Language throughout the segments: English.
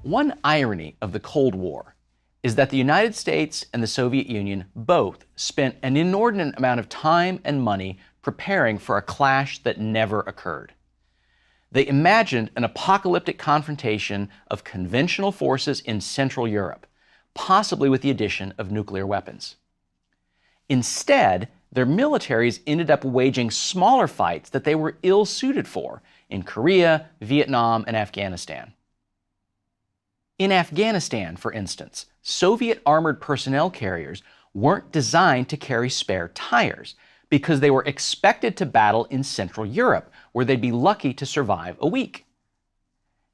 One irony of the Cold War is that the United States and the Soviet Union both spent an inordinate amount of time and money preparing for a clash that never occurred. They imagined an apocalyptic confrontation of conventional forces in Central Europe, possibly with the addition of nuclear weapons. Instead, their militaries ended up waging smaller fights that they were ill-suited for in Korea, Vietnam, and Afghanistan. In Afghanistan, for instance, Soviet armored personnel carriers weren't designed to carry spare tires because they were expected to battle in Central Europe, where they'd be lucky to survive a week.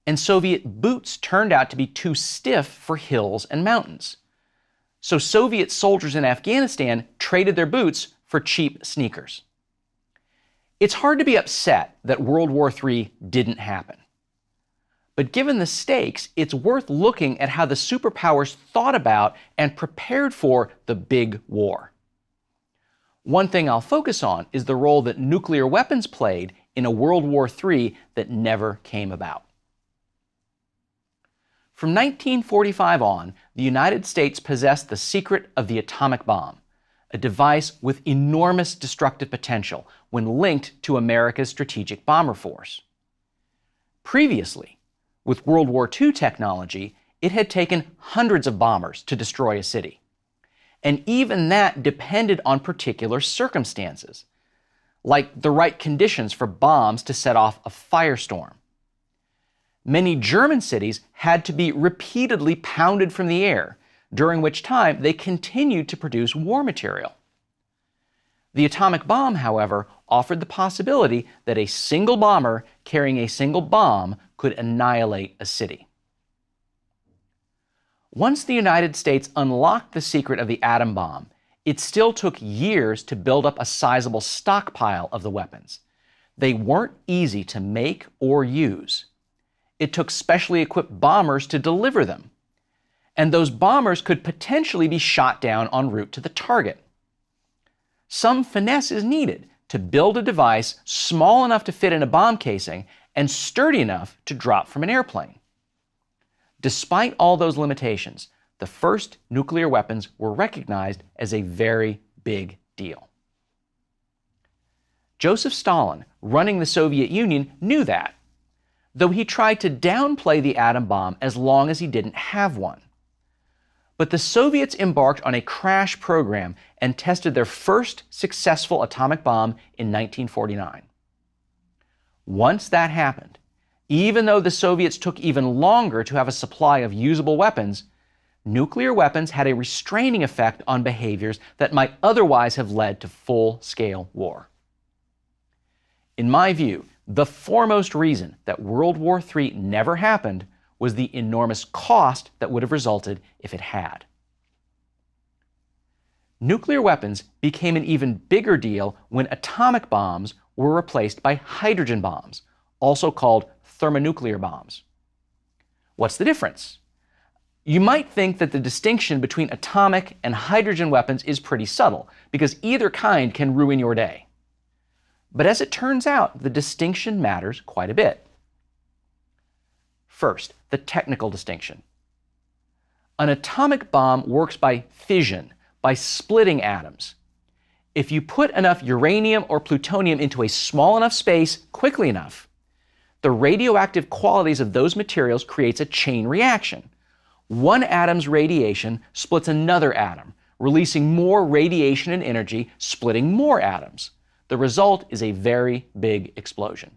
And Soviet boots turned out to be too stiff for hills and mountains. So Soviet soldiers in Afghanistan traded their boots for cheap sneakers. It's hard to be upset that World War III didn't happen. But given the stakes, it's worth looking at how the superpowers thought about and prepared for the big war. One thing I'll focus on is the role that nuclear weapons played in a World War III that never came about. From 1945 on, the United States possessed the secret of the atomic bomb, a device with enormous destructive potential when linked to America's strategic bomber force. Previously, with World War II technology, it had taken hundreds of bombers to destroy a city. And even that depended on particular circumstances, like the right conditions for bombs to set off a firestorm. Many German cities had to be repeatedly pounded from the air, during which time they continued to produce war material. The atomic bomb, however, offered the possibility that a single bomber carrying a single bomb could annihilate a city. Once the United States unlocked the secret of the atom bomb, it still took years to build up a sizable stockpile of the weapons. They weren't easy to make or use. It took specially equipped bombers to deliver them. And those bombers could potentially be shot down en route to the target. Some finesse is needed to build a device small enough to fit in a bomb casing and sturdy enough to drop from an airplane. Despite all those limitations, the first nuclear weapons were recognized as a very big deal. Joseph Stalin, running the Soviet Union, knew that, though he tried to downplay the atom bomb as long as he didn't have one. But the Soviets embarked on a crash program and tested their first successful atomic bomb in 1949. Once that happened, even though the Soviets took even longer to have a supply of usable weapons, nuclear weapons had a restraining effect on behaviors that might otherwise have led to full-scale war. In my view, the foremost reason that World War III never happened was the enormous cost that would have resulted if it had. Nuclear weapons became an even bigger deal when atomic bombs were replaced by hydrogen bombs, also called thermonuclear bombs. What's the difference? You might think that the distinction between atomic and hydrogen weapons is pretty subtle, because either kind can ruin your day. But as it turns out, the distinction matters quite a bit. First, the technical distinction. An atomic bomb works by fission, by splitting atoms. If you put enough uranium or plutonium into a small enough space quickly enough, the radioactive qualities of those materials creates a chain reaction. One atom's radiation splits another atom, releasing more radiation and energy, splitting more atoms. The result is a very big explosion.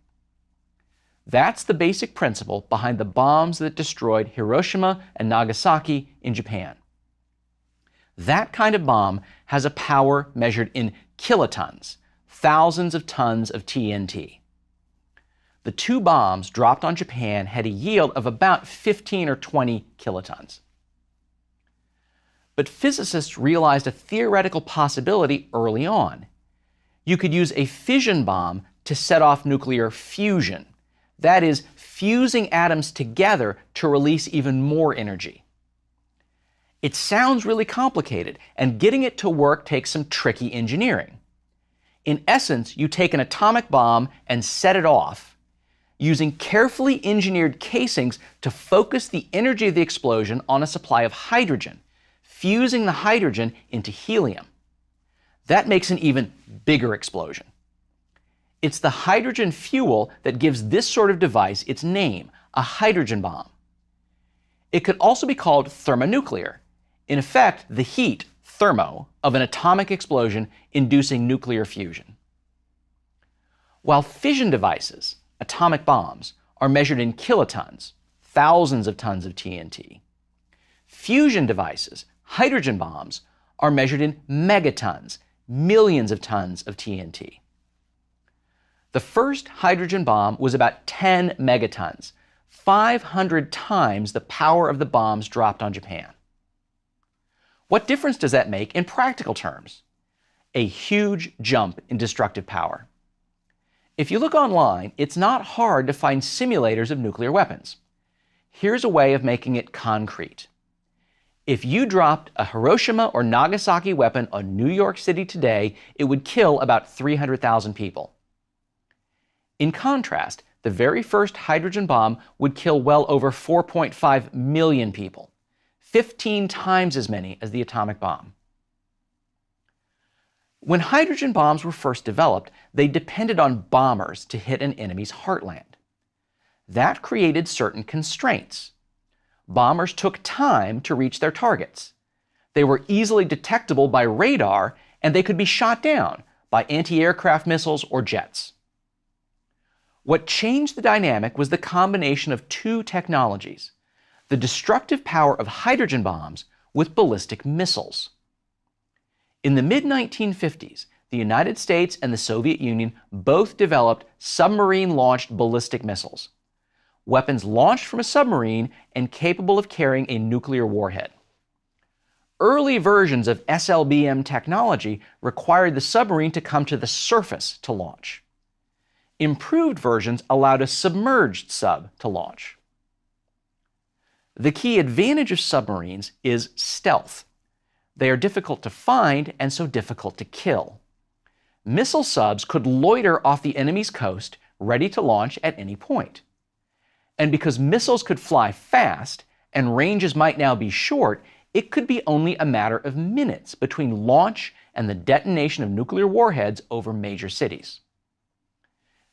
That's the basic principle behind the bombs that destroyed Hiroshima and Nagasaki in Japan. That kind of bomb has a power measured in kilotons, thousands of tons of TNT. The two bombs dropped on Japan had a yield of about 15 or 20 kilotons. But physicists realized a theoretical possibility early on. You could use a fission bomb to set off nuclear fusion. That is, fusing atoms together to release even more energy. It sounds really complicated, and getting it to work takes some tricky engineering. In essence, you take an atomic bomb and set it off. using carefully engineered casings to focus the energy of the explosion on a supply of hydrogen, fusing the hydrogen into helium. That makes an even bigger explosion. It's the hydrogen fuel that gives this sort of device its name, a hydrogen bomb. It could also be called thermonuclear, in effect the heat, thermo, of an atomic explosion inducing nuclear fusion. While fission devices, atomic bombs, are measured in kilotons, thousands of tons of TNT, fusion devices, hydrogen bombs, are measured in megatons, millions of tons of TNT. The first hydrogen bomb was about 10 megatons, 500 times the power of the bombs dropped on Japan. What difference does that make in practical terms? A huge jump in destructive power. If you look online, it's not hard to find simulators of nuclear weapons. Here's a way of making it concrete. If you dropped a Hiroshima or Nagasaki weapon on New York City today, it would kill about 300,000 people. In contrast, the very first hydrogen bomb would kill well over 4.5 million people, 15 times as many as the atomic bomb. When hydrogen bombs were first developed, they depended on bombers to hit an enemy's heartland. That created certain constraints. Bombers took time to reach their targets. They were easily detectable by radar, and they could be shot down by anti-aircraft missiles or jets. What changed the dynamic was the combination of two technologies: the destructive power of hydrogen bombs with ballistic missiles. In the mid-1950s, the United States and the Soviet Union both developed submarine-launched ballistic missiles, weapons launched from a submarine and capable of carrying a nuclear warhead. Early versions of SLBM technology required the submarine to come to the surface to launch. Improved versions allowed a submerged sub to launch. The key advantage of submarines is stealth. They are difficult to find and so difficult to kill. Missile subs could loiter off the enemy's coast, ready to launch at any point. And because missiles could fly fast and ranges might now be short, it could be only a matter of minutes between launch and the detonation of nuclear warheads over major cities.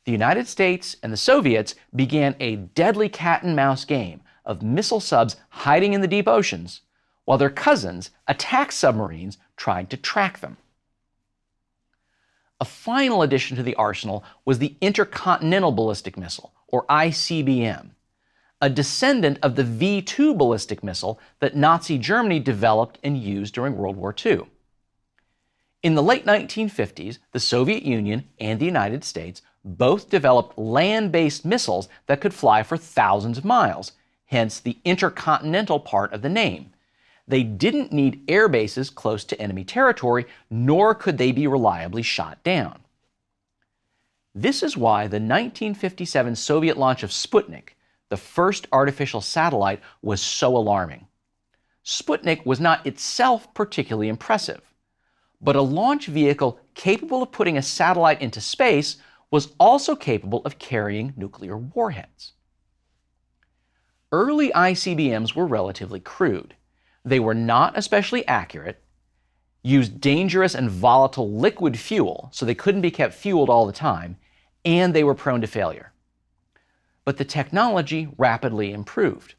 The United States and the Soviets began a deadly cat-and-mouse game of missile subs hiding in the deep oceans, while their cousins, attack submarines, tried to track them. A final addition to the arsenal was the intercontinental ballistic missile, or ICBM, a descendant of the V-2 ballistic missile that Nazi Germany developed and used during World War II. In the late 1950s, the Soviet Union and the United States both developed land-based missiles that could fly for thousands of miles, hence the intercontinental part of the name. They didn't need air bases close to enemy territory, nor could they be reliably shot down. This is why the 1957 Soviet launch of Sputnik, the first artificial satellite, was so alarming. Sputnik was not itself particularly impressive, but a launch vehicle capable of putting a satellite into space was also capable of carrying nuclear warheads. Early ICBMs were relatively crude. They were not especially accurate, used dangerous and volatile liquid fuel, so they couldn't be kept fueled all the time, and they were prone to failure. But the technology rapidly improved.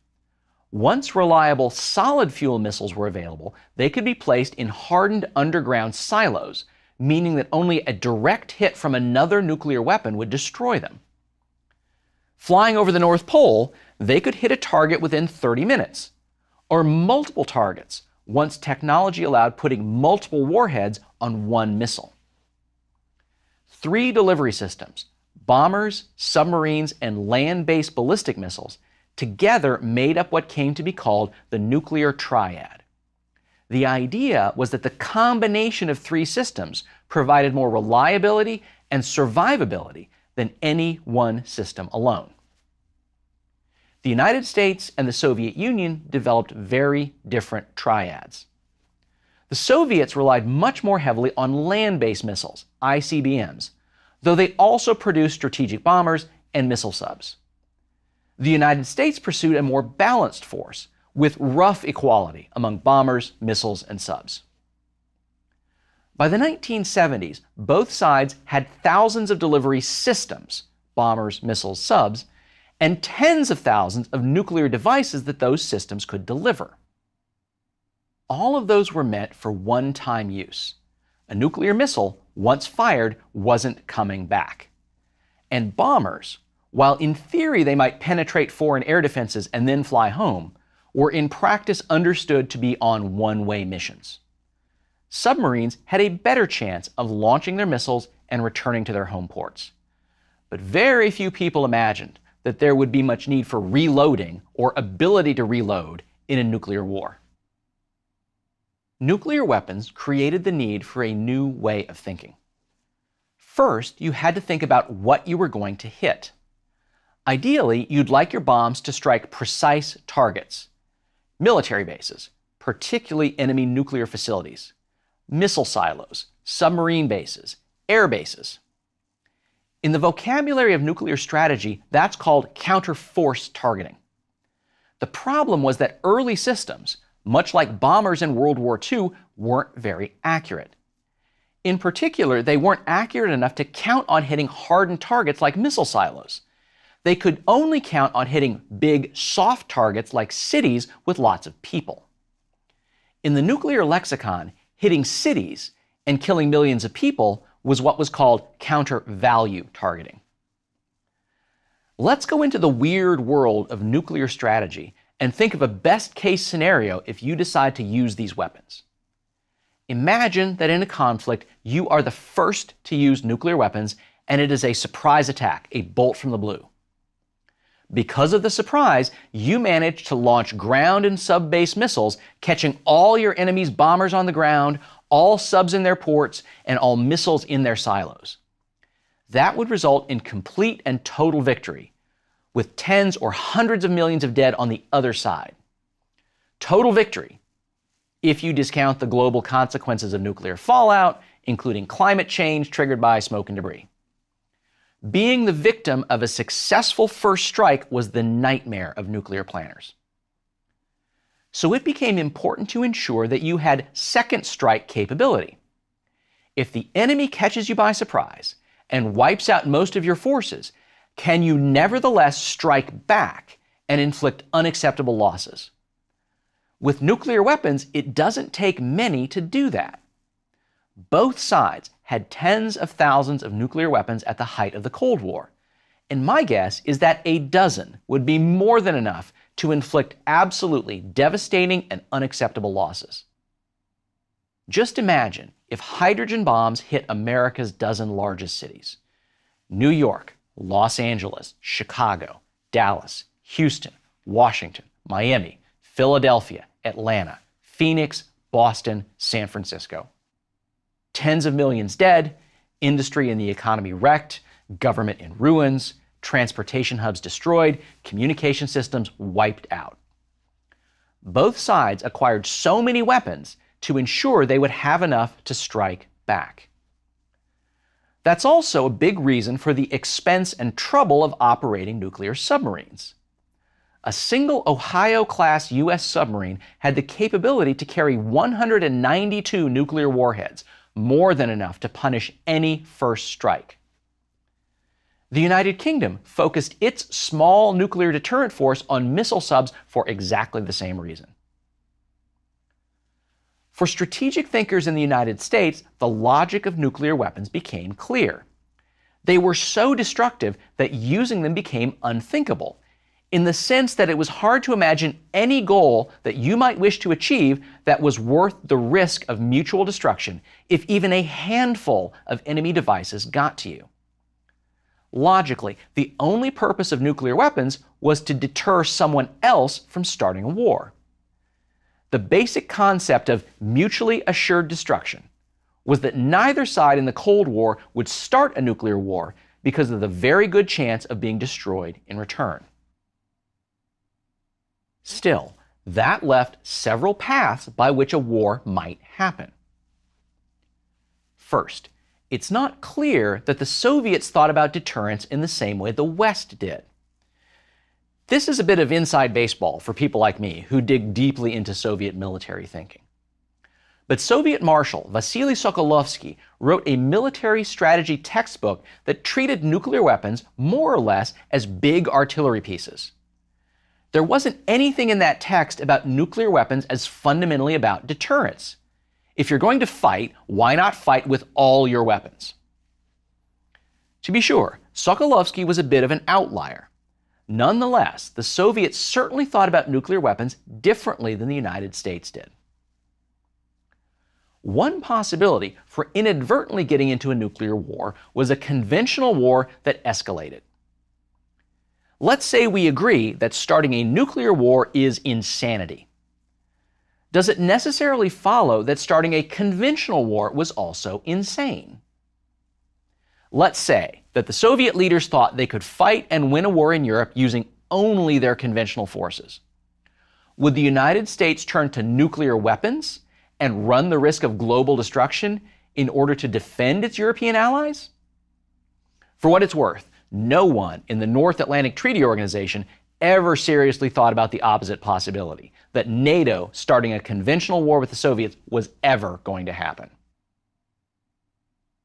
Once reliable solid fuel missiles were available, they could be placed in hardened underground silos, meaning that only a direct hit from another nuclear weapon would destroy them. Flying over the North Pole, they could hit a target within 30 minutes, or multiple targets once technology allowed putting multiple warheads on one missile. 3 delivery systems, bombers, submarines, and land-based ballistic missiles, together made up what came to be called the nuclear triad. The idea was that the combination of 3 systems provided more reliability and survivability than any one system alone. The United States and the Soviet Union developed very different triads. The Soviets relied much more heavily on land-based missiles, ICBMs, though they also produced strategic bombers and missile subs. The United States pursued a more balanced force, with rough equality among bombers, missiles, and subs. By the 1970s, both sides had thousands of delivery systems, bombers, missiles, subs, and tens of thousands of nuclear devices that those systems could deliver. All of those were meant for one-time use. A nuclear missile, once fired, wasn't coming back. And bombers, while in theory they might penetrate foreign air defenses and then fly home, were in practice understood to be on one-way missions. Submarines had a better chance of launching their missiles and returning to their home ports. But very few people imagined that there would be much need for reloading or ability to reload in a nuclear war. Nuclear weapons created the need for a new way of thinking. First, you had to think about what you were going to hit. Ideally, you'd like your bombs to strike precise targets: military bases, particularly enemy nuclear facilities, missile silos, submarine bases, air bases. In the vocabulary of nuclear strategy, that's called counter-force targeting. The problem was that early systems, much like bombers in World War II, weren't very accurate. In particular, they weren't accurate enough to count on hitting hardened targets like missile silos. They could only count on hitting big, soft targets like cities with lots of people. In the nuclear lexicon, hitting cities and killing millions of people was what was called counter-value targeting. Let's go into the weird world of nuclear strategy and think of a best-case scenario if you decide to use these weapons. Imagine that in a conflict, you are the first to use nuclear weapons and it is a surprise attack, a bolt from the blue. Because of the surprise, you manage to launch ground and sub-base missiles, catching all your enemy's bombers on the ground, all subs in their ports, and all missiles in their silos. That would result in complete and total victory, with tens or hundreds of millions of dead on the other side. Total victory, if you discount the global consequences of nuclear fallout, including climate change triggered by smoke and debris. Being the victim of a successful first strike was the nightmare of nuclear planners. So it became important to ensure that you had second strike capability. If the enemy catches you by surprise and wipes out most of your forces, can you nevertheless strike back and inflict unacceptable losses? With nuclear weapons, it doesn't take many to do that. Both sides had tens of thousands of nuclear weapons at the height of the Cold War, and my guess is that a dozen would be more than enough to inflict absolutely devastating and unacceptable losses. Just imagine if hydrogen bombs hit America's dozen largest cities: New York, Los Angeles, Chicago, Dallas, Houston, Washington, Miami, Philadelphia, Atlanta, Phoenix, Boston, San Francisco. Tens of millions dead, industry and the economy wrecked, government in ruins, transportation hubs destroyed, communication systems wiped out. Both sides acquired so many weapons to ensure they would have enough to strike back. That's also a big reason for the expense and trouble of operating nuclear submarines. A single Ohio-class U.S. submarine had the capability to carry 192 nuclear warheads, more than enough to punish any first strike. The United Kingdom focused its small nuclear deterrent force on missile subs for exactly the same reason. For strategic thinkers in the United States, the logic of nuclear weapons became clear. They were so destructive that using them became unthinkable, in the sense that it was hard to imagine any goal that you might wish to achieve that was worth the risk of mutual destruction if even a handful of enemy devices got to you. Logically, the only purpose of nuclear weapons was to deter someone else from starting a war. The basic concept of mutually assured destruction was that neither side in the Cold War would start a nuclear war because of the very good chance of being destroyed in return. Still, that left several paths by which a war might happen. First, it's not clear that the Soviets thought about deterrence in the same way the West did. This is a bit of inside baseball for people like me who dig deeply into Soviet military thinking. But Soviet Marshal Vasily Sokolovsky wrote a military strategy textbook that treated nuclear weapons more or less as big artillery pieces. There wasn't anything in that text about nuclear weapons as fundamentally about deterrence. If you're going to fight, why not fight with all your weapons? To be sure, Sokolovsky was a bit of an outlier. Nonetheless, the Soviets certainly thought about nuclear weapons differently than the United States did. One possibility for inadvertently getting into a nuclear war was a conventional war that escalated. Let's say we agree that starting a nuclear war is insanity. Does it necessarily follow that starting a conventional war was also insane? Let's say that the Soviet leaders thought they could fight and win a war in Europe using only their conventional forces. Would the United States turn to nuclear weapons and run the risk of global destruction in order to defend its European allies? For what it's worth, no one in the North Atlantic Treaty Organization ever seriously thought about the opposite possibility, that NATO starting a conventional war with the Soviets was ever going to happen.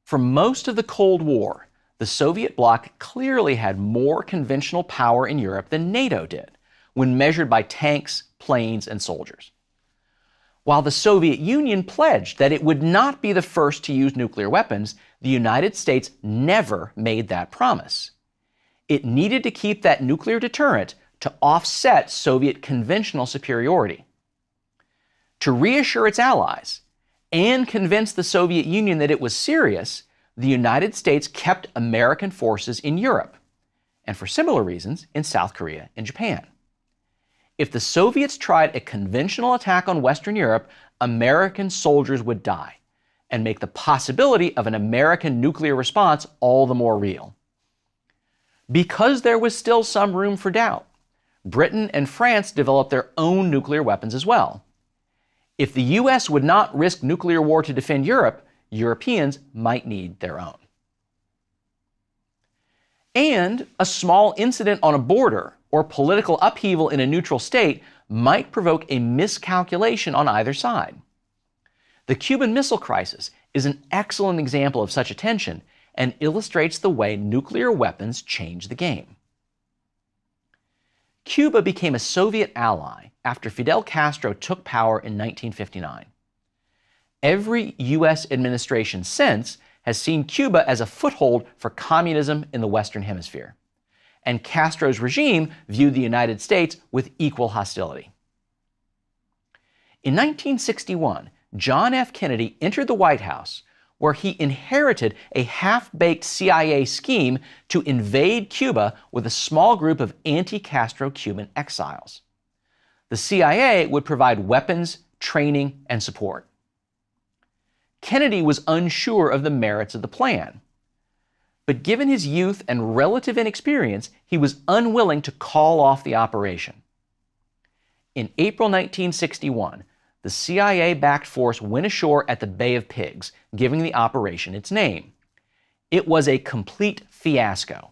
For most of the Cold War, the Soviet bloc clearly had more conventional power in Europe than NATO did, when measured by tanks, planes, and soldiers. While the Soviet Union pledged that it would not be the first to use nuclear weapons, the United States never made that promise. It needed to keep that nuclear deterrent to offset Soviet conventional superiority. To reassure its allies and convince the Soviet Union that it was serious, the United States kept American forces in Europe, and for similar reasons in South Korea and Japan. If the Soviets tried a conventional attack on Western Europe, American soldiers would die, and make the possibility of an American nuclear response all the more real. Because there was still some room for doubt, Britain and France developed their own nuclear weapons as well. If the US would not risk nuclear war to defend Europe, Europeans might need their own. And a small incident on a border or political upheaval in a neutral state might provoke a miscalculation on either side. The Cuban Missile Crisis is an excellent example of such a tension and illustrates the way nuclear weapons change the game. Cuba became a Soviet ally after Fidel Castro took power in 1959. Every U.S. administration since has seen Cuba as a foothold for communism in the Western Hemisphere, and Castro's regime viewed the United States with equal hostility. In 1961, John F. Kennedy entered the White House, where he inherited a half-baked CIA scheme to invade Cuba with a small group of anti-Castro Cuban exiles. The CIA would provide weapons, training, and support. Kennedy was unsure of the merits of the plan, but given his youth and relative inexperience, he was unwilling to call off the operation. In April 1961, the CIA-backed force went ashore at the Bay of Pigs, giving the operation its name. It was a complete fiasco.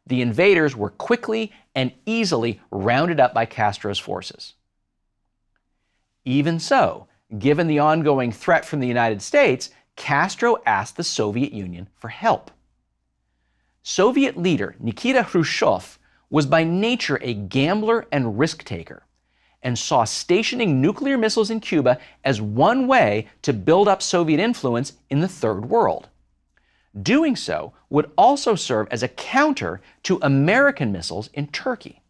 The invaders were quickly and easily rounded up by Castro's forces. Even so, given the ongoing threat from the United States, Castro asked the Soviet Union for help. Soviet leader Nikita Khrushchev was by nature a gambler and risk-taker, and saw stationing nuclear missiles in Cuba as one way to build up Soviet influence in the Third World. Doing so would also serve as a counter to American missiles in Turkey.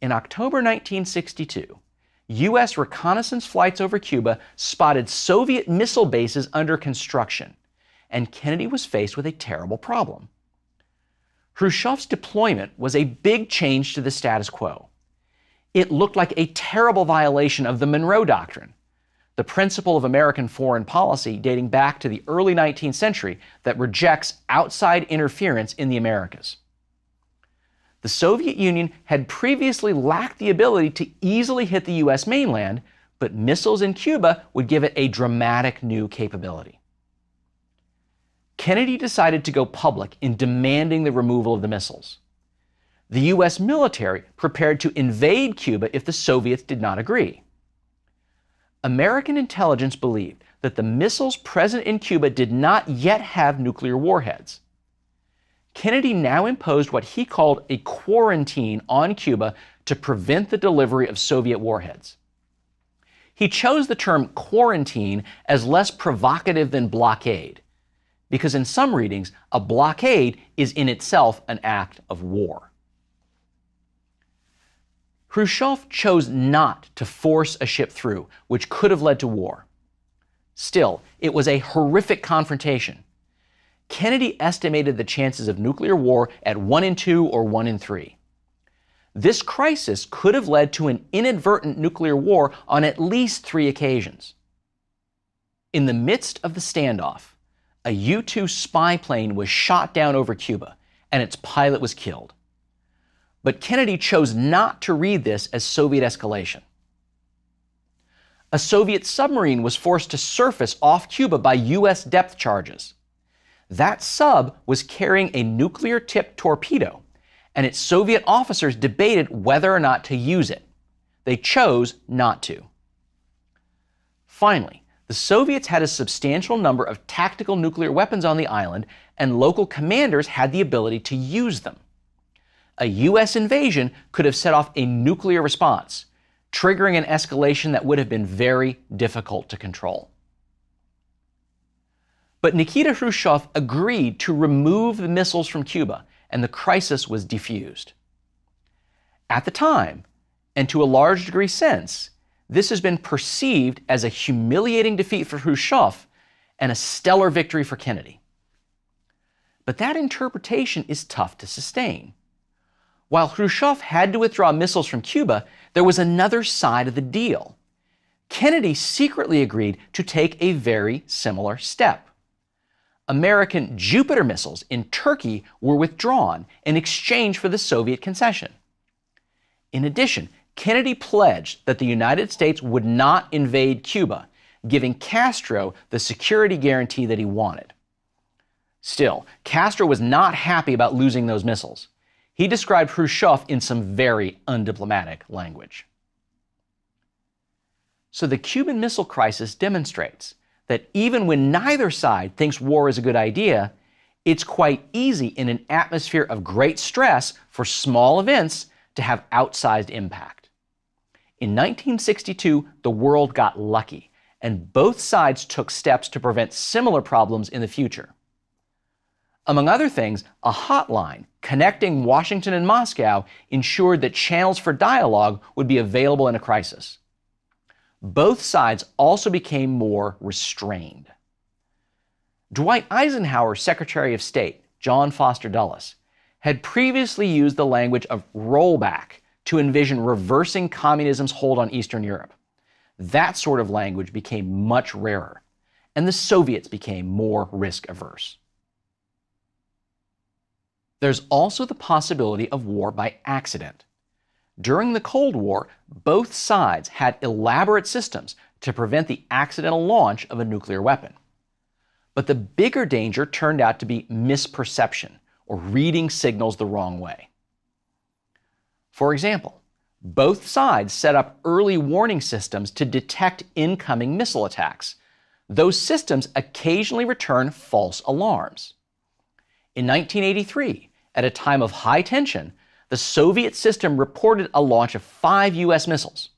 In October 1962, U.S. reconnaissance flights over Cuba spotted Soviet missile bases under construction, and Kennedy was faced with a terrible problem. Khrushchev's deployment was a big change to the status quo. It looked like a terrible violation of the Monroe Doctrine, the principle of American foreign policy dating back to the early 19th century that rejects outside interference in the Americas. The Soviet Union had previously lacked the ability to easily hit the U.S. mainland, but missiles in Cuba would give it a dramatic new capability. Kennedy decided to go public in demanding the removal of the missiles. The US military prepared to invade Cuba if the Soviets did not agree. American intelligence believed that the missiles present in Cuba did not yet have nuclear warheads. Kennedy now imposed what he called a quarantine on Cuba to prevent the delivery of Soviet warheads. He chose the term quarantine as less provocative than blockade, because in some readings, a blockade is in itself an act of war. Khrushchev chose not to force a ship through, which could have led to war. Still, it was a horrific confrontation. Kennedy estimated the chances of nuclear war at 1 in 2 or 1 in 3. This crisis could have led to an inadvertent nuclear war on at least 3 occasions. In the midst of the standoff, a U-2 spy plane was shot down over Cuba, and its pilot was killed. But Kennedy chose not to read this as Soviet escalation. A Soviet submarine was forced to surface off Cuba by U.S. depth charges. That sub was carrying a nuclear-tipped torpedo, and its Soviet officers debated whether or not to use it. They chose not to. Finally, the Soviets had a substantial number of tactical nuclear weapons on the island, and local commanders had the ability to use them. A U.S. invasion could have set off a nuclear response, triggering an escalation that would have been very difficult to control. But Nikita Khrushchev agreed to remove the missiles from Cuba, and the crisis was defused. At the time, and to a large degree since, this has been perceived as a humiliating defeat for Khrushchev and a stellar victory for Kennedy. But that interpretation is tough to sustain. While Khrushchev had to withdraw missiles from Cuba, there was another side of the deal. Kennedy secretly agreed to take a very similar step. American Jupiter missiles in Turkey were withdrawn in exchange for the Soviet concession. In addition, Kennedy pledged that the United States would not invade Cuba, giving Castro the security guarantee that he wanted. Still, Castro was not happy about losing those missiles. He described Khrushchev in some very undiplomatic language. So the Cuban Missile Crisis demonstrates that even when neither side thinks war is a good idea, it's quite easy in an atmosphere of great stress for small events to have outsized impact. In 1962, the world got lucky, and both sides took steps to prevent similar problems in the future. Among other things, a hotline connecting Washington and Moscow ensured that channels for dialogue would be available in a crisis. Both sides also became more restrained. Dwight Eisenhower's Secretary of State, John Foster Dulles, had previously used the language of rollback to envision reversing communism's hold on Eastern Europe. That sort of language became much rarer, and the Soviets became more risk-averse. There's also the possibility of war by accident. During the Cold War, both sides had elaborate systems to prevent the accidental launch of a nuclear weapon. But the bigger danger turned out to be misperception, or reading signals the wrong way. For example, both sides set up early warning systems to detect incoming missile attacks. Those systems occasionally return false alarms. In 1983, at a time of high tension, the Soviet system reported a launch of 5 U.S. missiles.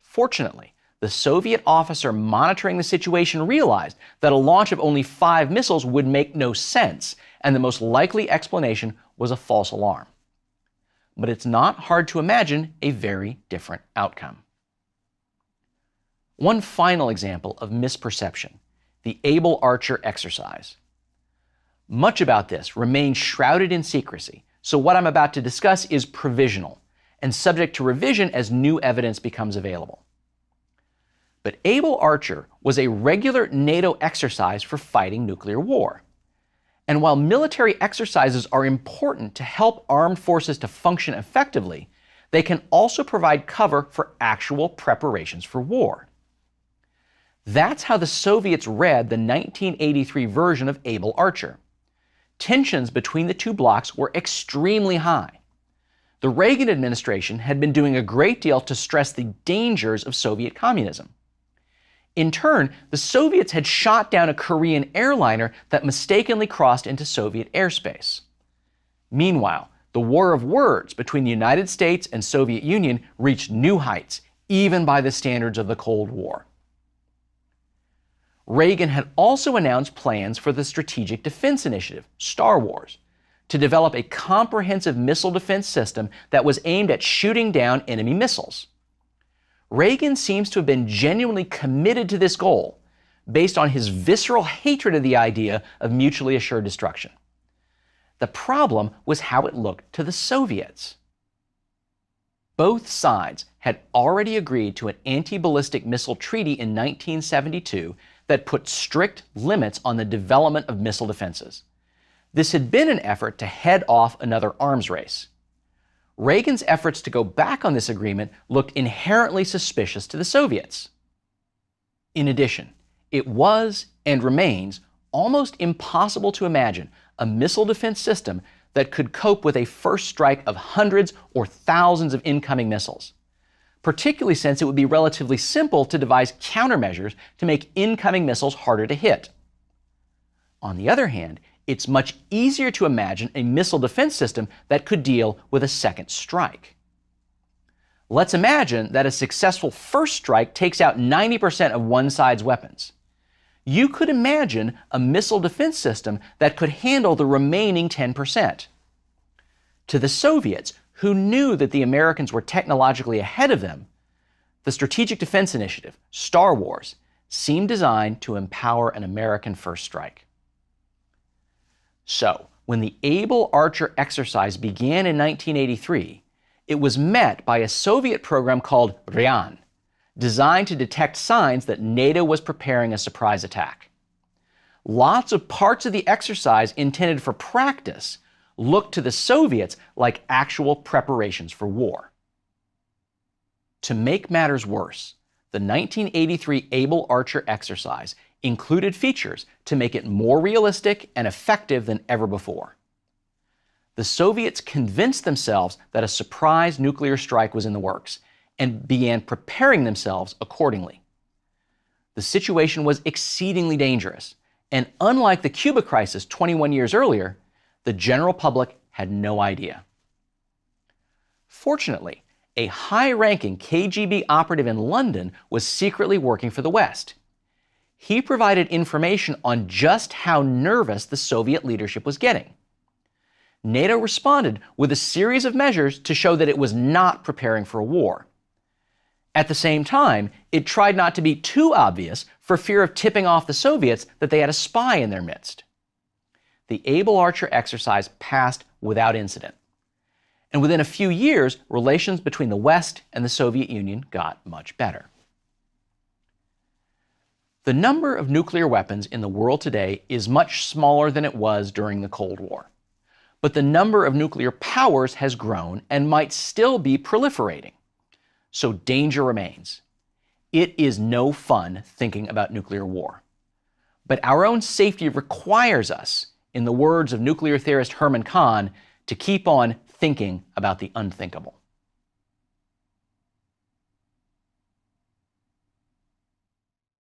Fortunately, the Soviet officer monitoring the situation realized that a launch of only 5 missiles would make no sense, and the most likely explanation was a false alarm. But it's not hard to imagine a very different outcome. One final example of misperception, the Able Archer exercise. Much about this remains shrouded in secrecy, so what I'm about to discuss is provisional and subject to revision as new evidence becomes available. But Able Archer was a regular NATO exercise for fighting nuclear war. And while military exercises are important to help armed forces to function effectively, they can also provide cover for actual preparations for war. That's how the Soviets read the 1983 version of Able Archer. Tensions between the two blocs were extremely high. the Reagan administration had been doing a great deal to stress the dangers of Soviet communism. In turn, the Soviets had shot down a Korean airliner that mistakenly crossed into Soviet airspace. Meanwhile, the war of words between the United States and Soviet Union reached new heights, even by the standards of the Cold War. Reagan had also announced plans for the Strategic Defense Initiative, Star Wars, to develop a comprehensive missile defense system that was aimed at shooting down enemy missiles. Reagan seems to have been genuinely committed to this goal, based on his visceral hatred of the idea of mutually assured destruction. The problem was how it looked to the Soviets. Both sides had already agreed to an anti-ballistic missile treaty in 1972 that put strict limits on the development of missile defenses. This had been an effort to head off another arms race. Reagan's efforts to go back on this agreement looked inherently suspicious to the Soviets. In addition, it was and remains almost impossible to imagine a missile defense system that could cope with a first strike of hundreds or thousands of incoming missiles, particularly since it would be relatively simple to devise countermeasures to make incoming missiles harder to hit. On the other hand, it's much easier to imagine a missile defense system that could deal with a second strike. Let's imagine that a successful first strike takes out 90% of one side's weapons. You could imagine a missile defense system that could handle the remaining 10%. To the Soviets, who knew that the Americans were technologically ahead of them, the Strategic Defense Initiative, Star Wars, seemed designed to empower an American first strike. So, when the Able Archer exercise began in 1983, it was met by a Soviet program called RIAN, designed to detect signs that NATO was preparing a surprise attack. Lots of parts of the exercise intended for practice looked to the Soviets like actual preparations for war. To make matters worse, the 1983 Able Archer exercise included features to make it more realistic and effective than ever before. The Soviets convinced themselves that a surprise nuclear strike was in the works and began preparing themselves accordingly. The situation was exceedingly dangerous, and unlike the Cuba crisis 21 years earlier, the general public had no idea. Fortunately, a high-ranking KGB operative in London was secretly working for the West. He provided information on just how nervous the Soviet leadership was getting. NATO responded with a series of measures to show that it was not preparing for a war. At the same time, it tried not to be too obvious for fear of tipping off the Soviets that they had a spy in their midst. The Able Archer exercise passed without incident. And within a few years, relations between the West and the Soviet Union got much better. The number of nuclear weapons in the world today is much smaller than it was during the Cold War. But the number of nuclear powers has grown and might still be proliferating. So danger remains. It is no fun thinking about nuclear war. But our own safety requires us, in the words of nuclear theorist Herman Kahn, to keep on thinking about the unthinkable.